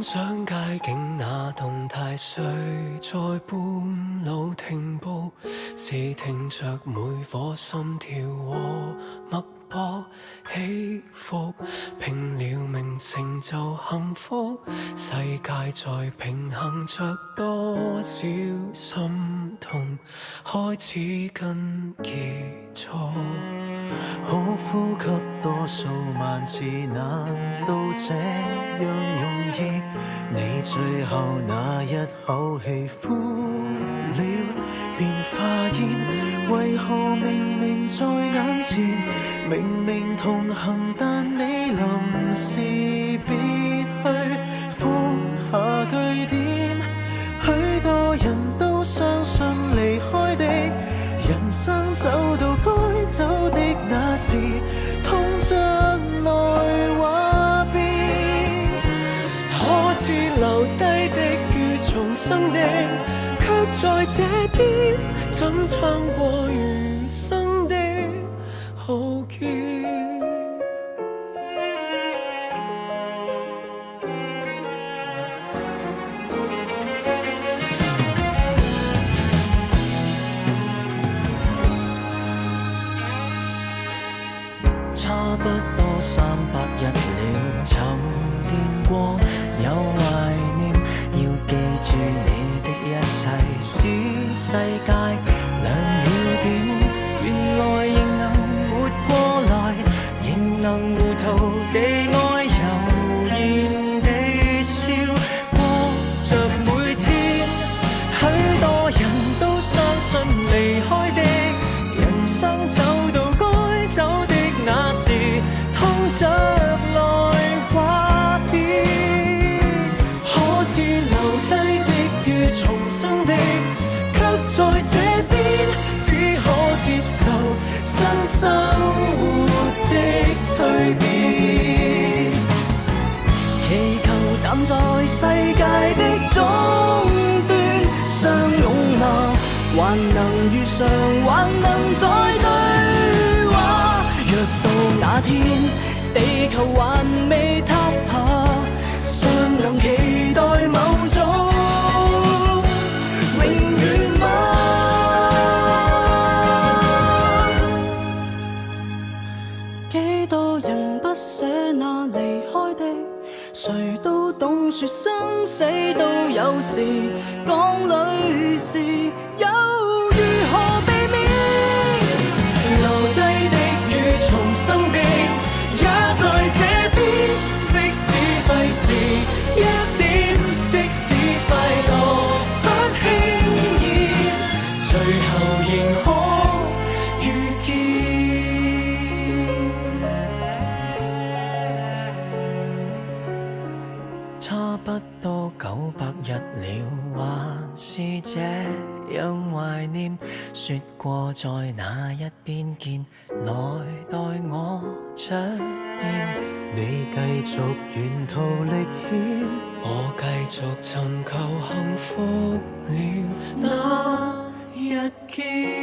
想街景那動態，誰在半路停步？是聽着每顆心跳和脈搏起伏，拼了命成就幸福。世界在平衡着多少心痛，開始跟結束。可呼吸多數萬次，難道這樣容易？你最後那一口氣呼了便化煙，為何明明在眼前，明明同行，但你臨時別去放下句點？許多人都相信離開的人生走到該走的那時，痛着來話別。可知留低的與重生的，卻在這邊怎撐過餘生的浩劫？差不多300日了，曾見過有懷念，要記住你的一切，使世界亮了點。原來仍能活過來，仍能糊塗地愛悠然地笑，過着每天。許多人都相信離開的人生走到該走的那時，痛着來話別。可知留低的與重生的，卻在這邊只可接受新生活的蛻變。祈求站在世界的終端，相擁嗎？還能遇上，還能再對話。若到那天，地球還未塌下，尚能期待某種永遠嗎？幾多人不捨那離開的，誰都懂說生死都有時，講裏事又如何避免？留低的與重生的，也在這邊。即使費時一點，即使快樂不輕易，最後仍可遇見。差不多900日了，還是這樣懷念。說過在那一邊見，來待我出現。你繼續沿途歷險，我繼續尋求幸福了那一天。